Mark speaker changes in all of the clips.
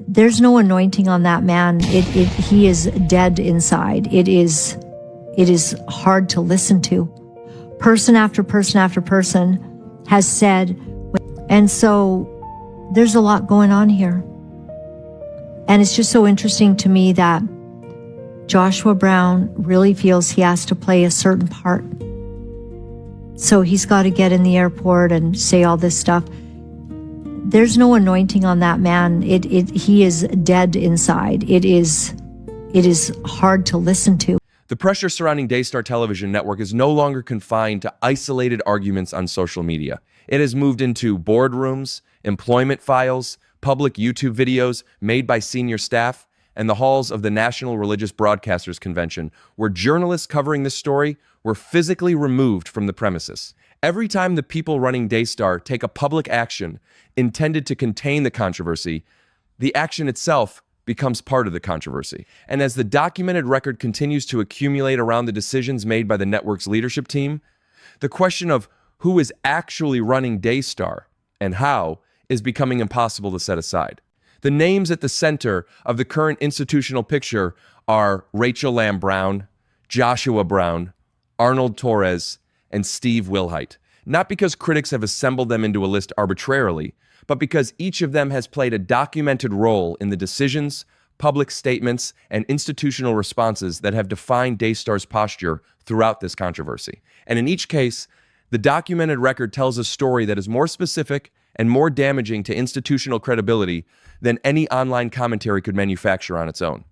Speaker 1: There's no anointing on that man. He is dead inside. It is hard to listen to. Person after person after person has said, and so there's a lot going on here. And it's just so interesting to me that Joshua Brown really feels he has to play a certain part. So he's got to get in the airport and say all this stuff. There's no anointing on that man. He is dead inside. It is hard to listen to.
Speaker 2: The pressure surrounding Daystar Television Network is no longer confined to isolated arguments on social media. It has moved into boardrooms, employment files, public YouTube videos made by senior staff, and the halls of the National Religious Broadcasters Convention, where journalists covering this story were physically removed from the premises. Every time the people running Daystar take a public action intended to contain the controversy, the action itself becomes part of the controversy. And as the documented record continues to accumulate around the decisions made by the network's leadership team, the question of who is actually running Daystar and how is becoming impossible to set aside. The names at the center of the current institutional picture are Rachel Lamb Brown, Joshua Brown, Arnold Torres, and Steve Wilhite. Not because critics have assembled them into a list arbitrarily, but because each of them has played a documented role in the decisions, public statements, and institutional responses that have defined Daystar's posture throughout this controversy. And in each case, the documented record tells a story that is more specific and more damaging to institutional credibility than any online commentary could manufacture on its own.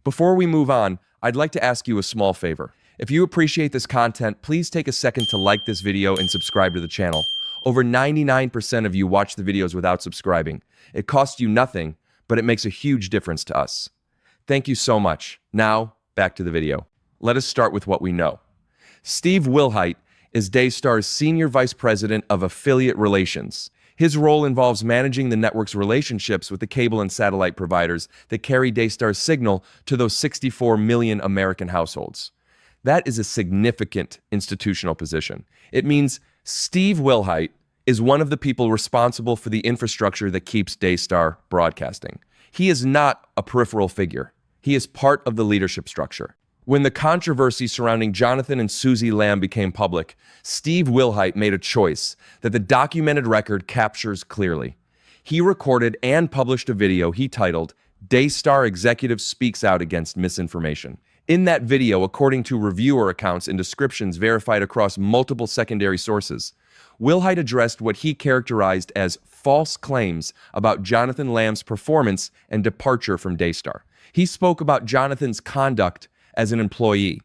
Speaker 2: Before we move on, I'd like to ask you a small favor. If you appreciate this content, please take a second to like this video and subscribe to the channel. Over 99% of you watch the videos without subscribing. It costs you nothing, but it makes a huge difference to us. Thank you so much. Now, back to the video. Let us start with what we know. Steve Wilhite is Daystar's Senior Vice President of Affiliate Relations. His role involves managing the network's relationships with the cable and satellite providers that carry Daystar's signal to those 64 million American households. That is a significant institutional position. It means Steve Wilhite is one of the people responsible for the infrastructure that keeps Daystar broadcasting. He is not a peripheral figure. He is part of the leadership structure. When the controversy surrounding Jonathan and Susie Lamb became public, Steve Wilhite made a choice that the documented record captures clearly. He recorded and published a video he titled, "Daystar Executive Speaks Out Against Misinformation." In that video, according to reviewer accounts and descriptions verified across multiple secondary sources, Wilhite addressed what he characterized as false claims about Jonathan Lamb's performance and departure from Daystar. He spoke about Jonathan's conduct as an employee.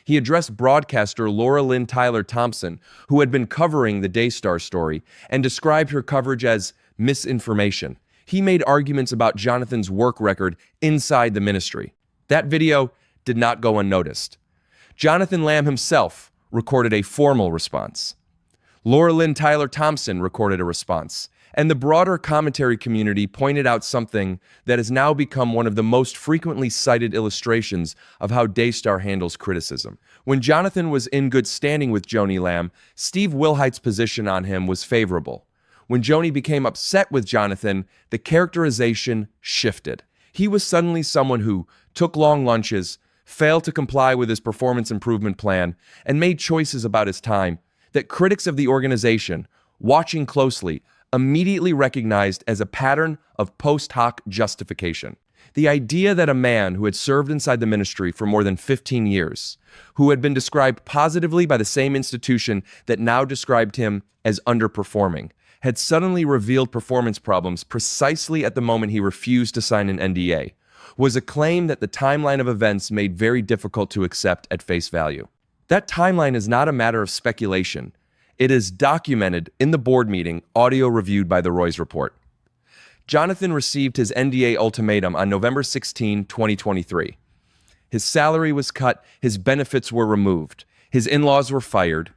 Speaker 2: He addressed broadcaster Laura Lynn Tyler Thompson, who had been covering the Daystar story, and described her coverage as misinformation. He made arguments about Jonathan's work record inside the ministry. That video did not go unnoticed. Jonathan Lamb himself recorded a formal response. Laura Lynn Tyler Thompson recorded a response. And the broader commentary community pointed out something that has now become one of the most frequently cited illustrations of how Daystar handles criticism. When Jonathan was in good standing with Joni Lamb, Steve Wilhite's position on him was favorable. When Joni became upset with Jonathan, the characterization shifted. He was suddenly someone who took long lunches, failed to comply with his performance improvement plan, and made choices about his time that critics of the organization, watching closely, immediately recognized as a pattern of post hoc justification. The idea that a man who had served inside the ministry for more than 15 years, who had been described positively by the same institution that now described him as underperforming, had suddenly revealed performance problems precisely at the moment he refused to sign an NDA, was a claim that the timeline of events made very difficult to accept at face value. That timeline is not a matter of speculation. It is documented in the board meeting, audio reviewed by the Roy's Report. Jonathan received his NDA ultimatum on November 16, 2023. His salary was cut, his benefits were removed, his in-laws were fired,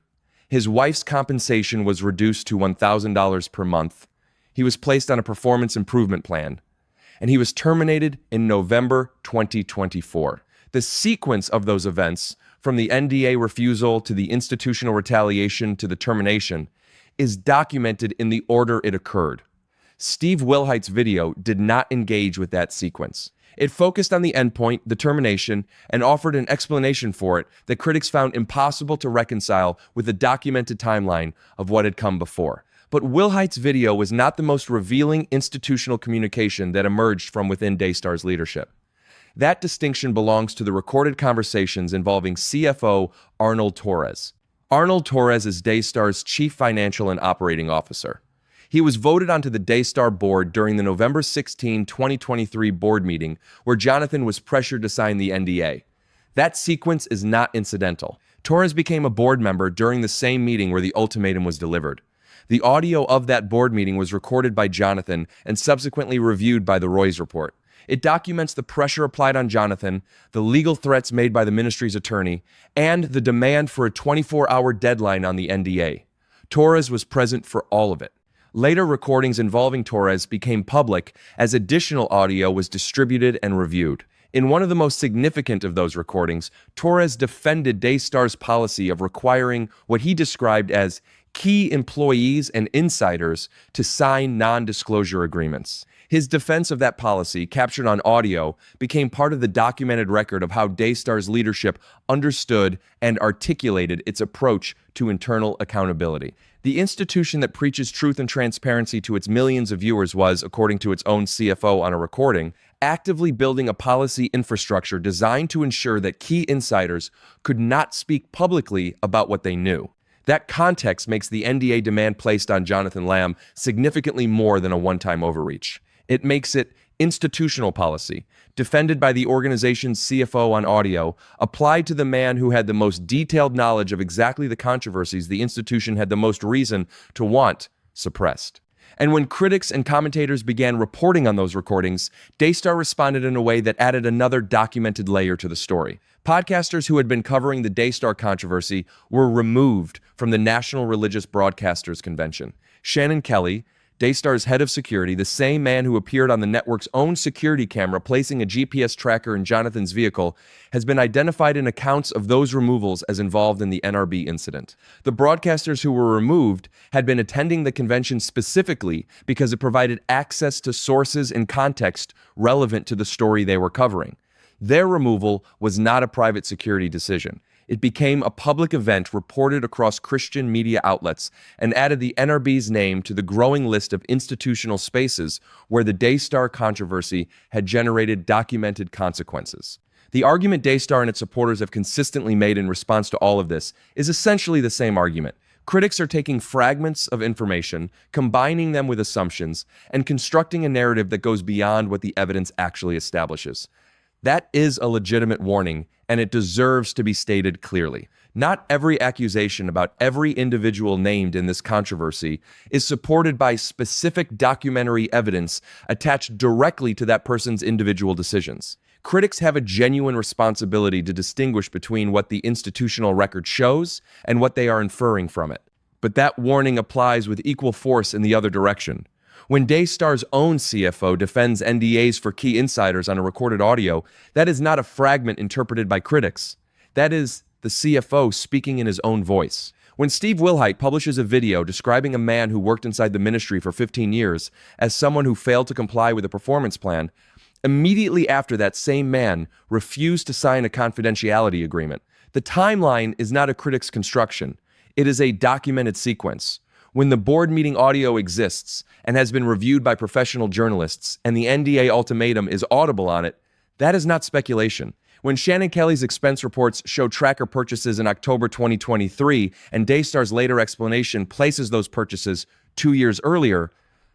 Speaker 2: his wife's compensation was reduced to $1,000 per month, he was placed on a performance improvement plan, and he was terminated in November 2024. The sequence of those events, from the NDA refusal to the institutional retaliation to the termination, is documented in the order it occurred. Steve Wilhite's video did not engage with that sequence. It focused on the endpoint, the termination, and offered an explanation for it that critics found impossible to reconcile with the documented timeline of what had come before. But Wilhite's video was not the most revealing institutional communication that emerged from within Daystar's leadership. That distinction belongs to the recorded conversations involving CFO Arnold Torres. Arnold Torres is Daystar's chief financial and operating officer. He was voted onto the Daystar board during the November 16, 2023 board meeting where Jonathan was pressured to sign the NDA. That sequence is not incidental. Torres became a board member during the same meeting where the ultimatum was delivered. The audio of that board meeting was recorded by Jonathan and subsequently reviewed by the Roy's report. It documents the pressure applied on Jonathan, the legal threats made by the ministry's attorney, and the demand for a 24-hour deadline on the NDA. Torres was present for all of it. Later recordings involving Torres became public as additional audio was distributed and reviewed. In one of the most significant of those recordings, Torres defended Daystar's policy of requiring what he described as key employees and insiders to sign non-disclosure agreements. His defense of that policy, captured on audio, became part of the documented record of how Daystar's leadership understood and articulated its approach to internal accountability. The institution that preaches truth and transparency to its millions of viewers was, according to its own CFO on a recording, actively building a policy infrastructure designed to ensure that key insiders could not speak publicly about what they knew. That context makes the NDA demand placed on Jonathan Lamb significantly more than a one-time overreach. It makes it institutional policy, defended by the organization's CFO on audio, applied to the man who had the most detailed knowledge of exactly the controversies the institution had the most reason to want suppressed. And when critics and commentators began reporting on those recordings, Daystar responded in a way that added another documented layer to the story. Podcasters who had been covering the Daystar controversy were removed from the National Religious Broadcasters Convention. Shannon Kelly, Daystar's head of security, the same man who appeared on the network's own security camera placing a GPS tracker in Jonathan's vehicle, has been identified in accounts of those removals as involved in the NRB incident. The broadcasters who were removed had been attending the convention specifically because it provided access to sources and context relevant to the story they were covering. Their removal was not a private security decision. It became a public event reported across Christian media outlets and added the NRB's name to the growing list of institutional spaces where the Daystar controversy had generated documented consequences. The argument Daystar and its supporters have consistently made in response to all of this is essentially the same argument. Critics are taking fragments of information, combining them with assumptions, and constructing a narrative that goes beyond what the evidence actually establishes. That is a legitimate warning, and it deserves to be stated clearly. Not every accusation about every individual named in this controversy is supported by specific documentary evidence attached directly to that person's individual decisions. Critics have a genuine responsibility to distinguish between what the institutional record shows and what they are inferring from it. But that warning applies with equal force in the other direction. When Daystar's own CFO defends NDAs for key insiders on a recorded audio, that is not a fragment interpreted by critics. That is the CFO speaking in his own voice. When Steve Wilhite publishes a video describing a man who worked inside the ministry for 15 years as someone who failed to comply with a performance plan, immediately after that same man refused to sign a confidentiality agreement. The timeline is not a critic's construction. It is a documented sequence. When the board meeting audio exists and has been reviewed by professional journalists and the NDA ultimatum is audible on it, that is not speculation. When Shannon Kelly's expense reports show tracker purchases in October 2023 and Daystar's later explanation places those purchases 2 years earlier,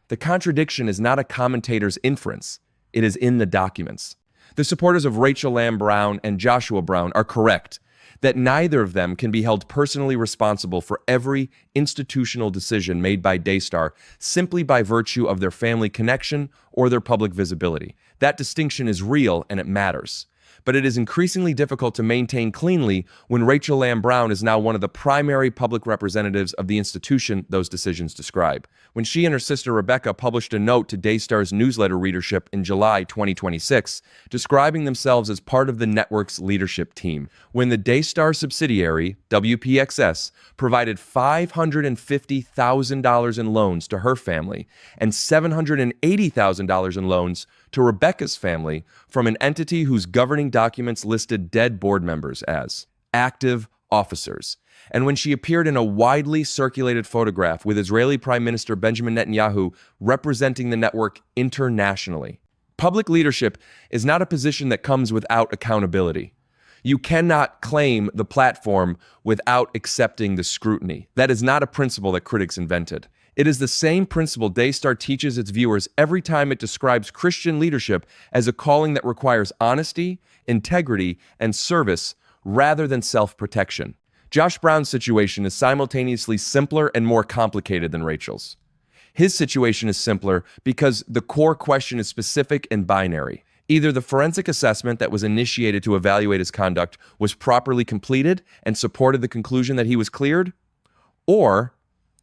Speaker 2: the contradiction is not a commentator's inference. It is in the documents. The supporters of Rachel Lamb Brown and Joshua Brown are correct that neither of them can be held personally responsible for every institutional decision made by Daystar simply by virtue of their family connection or their public visibility. That distinction is real and it matters. but it is increasingly difficult to maintain cleanly when Rachel Lamb Brown is now one of the primary public representatives of the institution those decisions describe. When she and her sister Rebecca published a note to Daystar's newsletter readership in July 2026, describing themselves as part of the network's leadership team, when the Daystar subsidiary, WPXS, provided $550,000 in loans to her family and $780,000 in loans to Rebecca's family from an entity whose governing documents listed dead board members as active officers. And when she appeared in a widely circulated photograph with Israeli Prime Minister Benjamin Netanyahu representing the network internationally. Public leadership is not a position that comes without accountability. You cannot claim the platform without accepting the scrutiny. That is not a principle that critics invented. It is the same principle Daystar teaches its viewers every time it describes Christian leadership as a calling that requires honesty, integrity, and service rather than self-protection. Josh Brown's situation is simultaneously simpler and more complicated than Rachel's. His situation is simpler because the core question is specific and binary. Either the forensic assessment that was initiated to evaluate his conduct was properly completed and supported the conclusion that he was cleared, or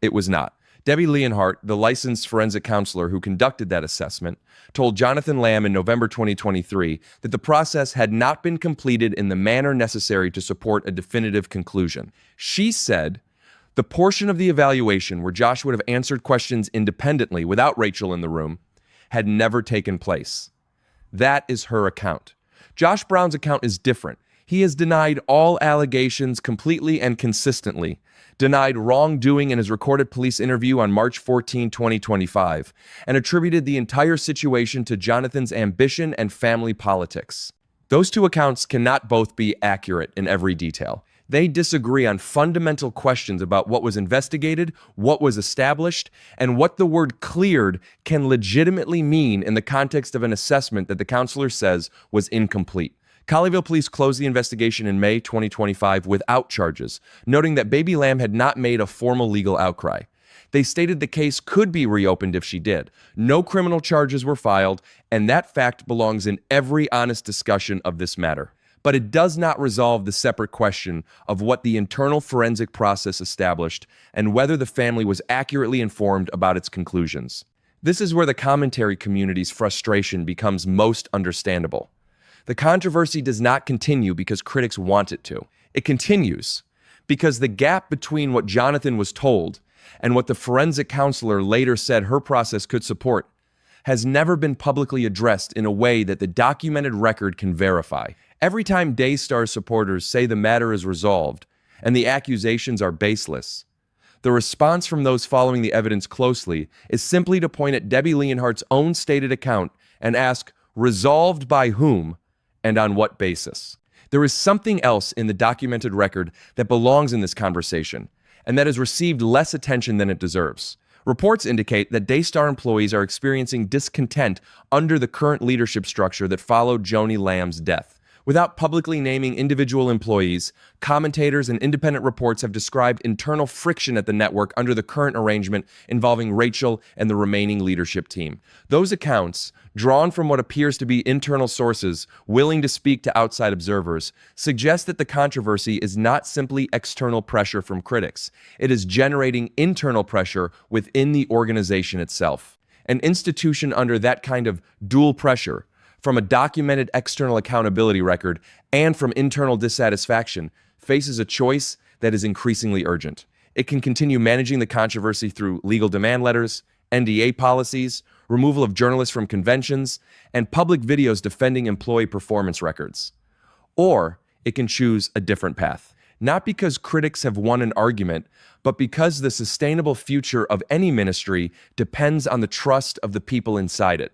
Speaker 2: it was not. Debbie Leonhardt, the licensed forensic counselor who conducted that assessment, told Jonathan Lamb in November 2023 that the process had not been completed in the manner necessary to support a definitive conclusion. She said the portion of the evaluation where Josh would have answered questions independently without Rachel in the room had never taken place. That is her account. Josh Brown's account is different. He has denied all allegations completely and consistently, denied wrongdoing in his recorded police interview on March 14, 2025, and attributed the entire situation to Jonathan's ambition and family politics. Those two accounts cannot both be accurate in every detail. They disagree on fundamental questions about what was investigated, what was established, and what the word cleared can legitimately mean in the context of an assessment that the counselor says was incomplete. Colleyville police closed the investigation in May 2025 without charges, noting that Baby Lamb had not made a formal legal outcry. They stated the case could be reopened if she did. No criminal charges were filed, and that fact belongs in every honest discussion of this matter. But it does not resolve the separate question of what the internal forensic process established and whether the family was accurately informed about its conclusions. This is where the commentary community's frustration becomes most understandable. The controversy does not continue because critics want it to. It continues because the gap between what Jonathan was told and what the forensic counselor later said her process could support has never been publicly addressed in a way that the documented record can verify. Every time Daystar supporters say the matter is resolved and the accusations are baseless, the response from those following the evidence closely is simply to point at Debbie Leonhardt's own stated account and ask, resolved by whom and on what basis? There is something else in the documented record that belongs in this conversation and that has received less attention than it deserves. Reports indicate that Daystar employees are experiencing discontent under the current leadership structure that followed Joni Lamb's death. Without publicly naming individual employees, commentators and independent reports have described internal friction at the network under the current arrangement involving Rachel and the remaining leadership team. Those accounts, drawn from what appears to be internal sources willing to speak to outside observers, suggest that the controversy is not simply external pressure from critics. It is generating internal pressure within the organization itself. An institution under that kind of dual pressure, from a documented external accountability record and from internal dissatisfaction, faces a choice that is increasingly urgent. It can continue managing the controversy through legal demand letters, NDA policies, removal of journalists from conventions, and public videos defending employee performance records. Or it can choose a different path. Not because critics have won an argument, but because the sustainable future of any ministry depends on the trust of the people inside it,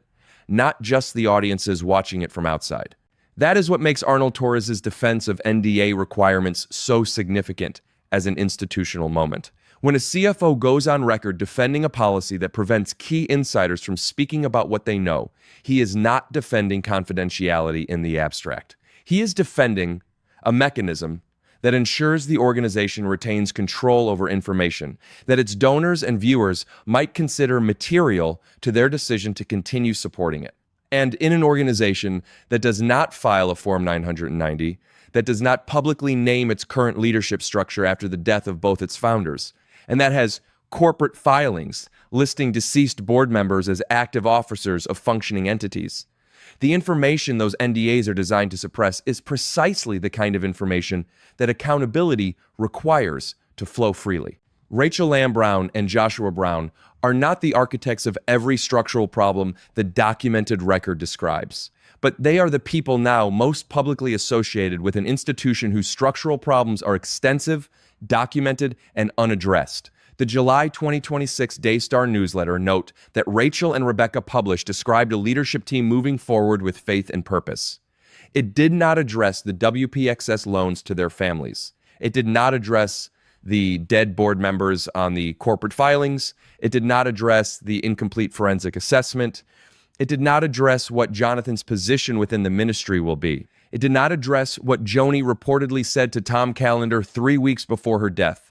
Speaker 2: not just the audiences watching it from outside. That is what makes Arnold Torres' defense of NDA requirements so significant as an institutional moment. When a CFO goes on record defending a policy that prevents key insiders from speaking about what they know, he is not defending confidentiality in the abstract. He is defending a mechanism that ensures the organization retains control over information that its donors and viewers might consider material to their decision to continue supporting it. And in an organization that does not file a Form 990, that does not publicly name its current leadership structure after the death of both its founders, and that has corporate filings listing deceased board members as active officers of functioning entities. The information those NDAs are designed to suppress is precisely the kind of information that accountability requires to flow freely. Rachel Lamb Brown and Joshua Brown are not the architects of every structural problem the documented record describes, but they are the people now most publicly associated with an institution whose structural problems are extensive, documented, and unaddressed. The July 2026 Daystar newsletter note that Rachel and Rebecca published described a leadership team moving forward with faith and purpose. It did not address the WPXS loans to their families. It did not address the dead board members on the corporate filings. It did not address the incomplete forensic assessment. It did not address what Jonathan's position within the ministry will be. It did not address what Joni reportedly said to Tom Callender 3 weeks before her death.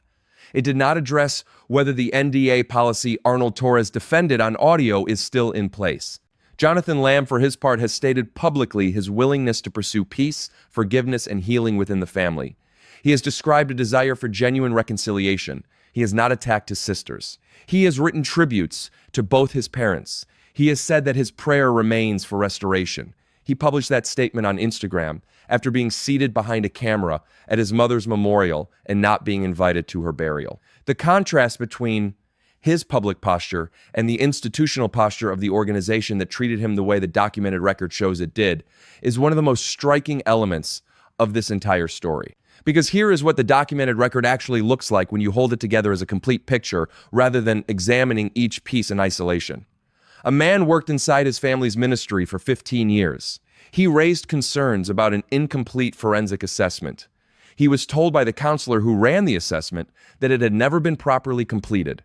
Speaker 2: It did not address whether the NDA policy Arnold Torres defended on audio is still in place. Jonathan Lamb, for his part, has stated publicly his willingness to pursue peace, forgiveness, and healing within the family. He has described a desire for genuine reconciliation. He has not attacked his sisters. He has written tributes to both his parents. He has said that his prayer remains for restoration. He published that statement on Instagram after being seated behind a camera at his mother's memorial and not being invited to her burial. The contrast between his public posture and the institutional posture of the organization that treated him the way the documented record shows it did is one of the most striking elements of this entire story. Because here is what the documented record actually looks like when you hold it together as a complete picture rather than examining each piece in isolation. A man worked inside his family's ministry for 15 years. He raised concerns about an incomplete forensic assessment. He was told by the counselor who ran the assessment that it had never been properly completed.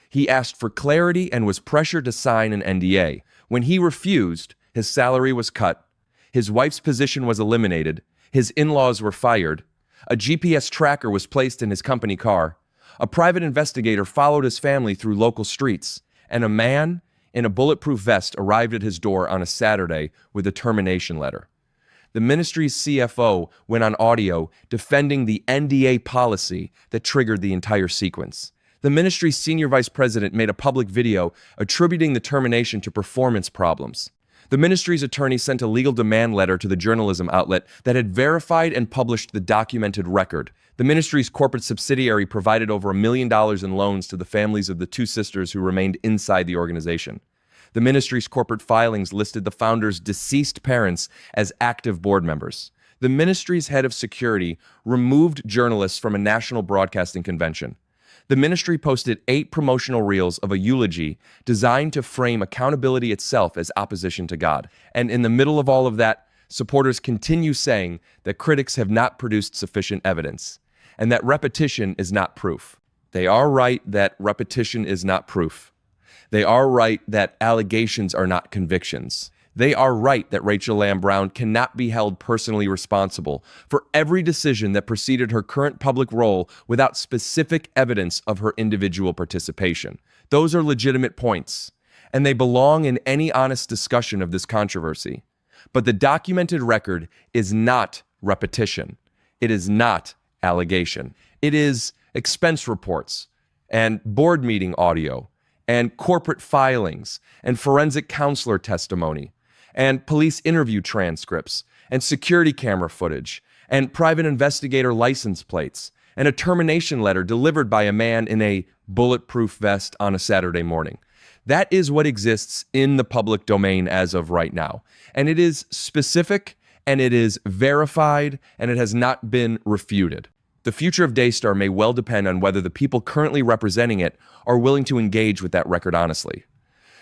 Speaker 2: He asked for clarity and was pressured to sign an NDA. When he refused, his salary was cut, his wife's position was eliminated, his in-laws were fired, a GPS tracker was placed in his company car, a private investigator followed his family through local streets, and a man in a bulletproof vest arrived at his door on a Saturday with a termination letter. The ministry's CFO went on audio defending the NDA policy that triggered the entire sequence. The ministry's senior vice president made a public video attributing the termination to performance problems. The ministry's attorney sent a legal demand letter to the journalism outlet that had verified and published the documented record. The ministry's corporate subsidiary provided over $1 million in loans to the families of the two sisters who remained inside the organization. The ministry's corporate filings listed the founders' deceased parents as active board members. The ministry's head of security removed journalists from a national broadcasting convention. The ministry posted 8 promotional reels of a eulogy designed to frame accountability itself as opposition to God. And in the middle of all of that, supporters continue saying that critics have not produced sufficient evidence and that repetition is not proof. They are right that repetition is not proof. They are right that allegations are not convictions. They are right that Rachel Lamb Brown cannot be held personally responsible for every decision that preceded her current public role without specific evidence of her individual participation. Those are legitimate points, and they belong in any honest discussion of this controversy. But the documented record is not repetition. It is not allegation. It is expense reports and board meeting audio and corporate filings and forensic counselor testimony and police interview transcripts, and security camera footage, and private investigator license plates, and a termination letter delivered by a man in a bulletproof vest on a Saturday morning. That is what exists in the public domain as of right now. And it is specific, and it is verified, and it has not been refuted. The future of Daystar may well depend on whether the people currently representing it are willing to engage with that record honestly.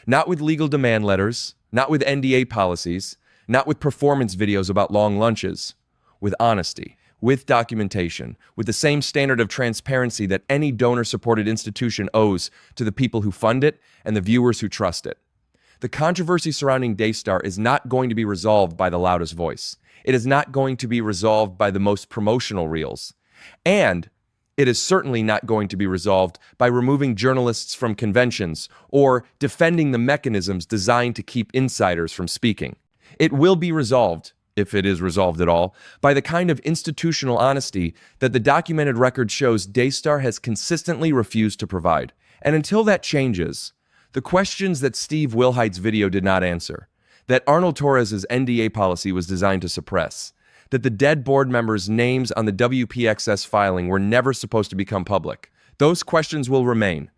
Speaker 2: Not with legal demand letters, not with NDA policies, not with performance videos about long lunches, with honesty, with documentation, with the same standard of transparency that any donor-supported institution owes to the people who fund it and the viewers who trust it. The controversy surrounding Daystar is not going to be resolved by the loudest voice. It is not going to be resolved by the most promotional reels. And it is certainly not going to be resolved by removing journalists from conventions or defending the mechanisms designed to keep insiders from speaking. It will be resolved, if it is resolved at all, by the kind of institutional honesty that the documented record shows Daystar has consistently refused to provide. And until that changes, the questions that Steve Wilhite's video did not answer, that Arnold Torres' NDA policy was designed to suppress, that the dead board members' names on the WPXS filing were never supposed to become public, those questions will remain,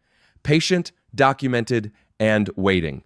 Speaker 2: patient, documented, and waiting.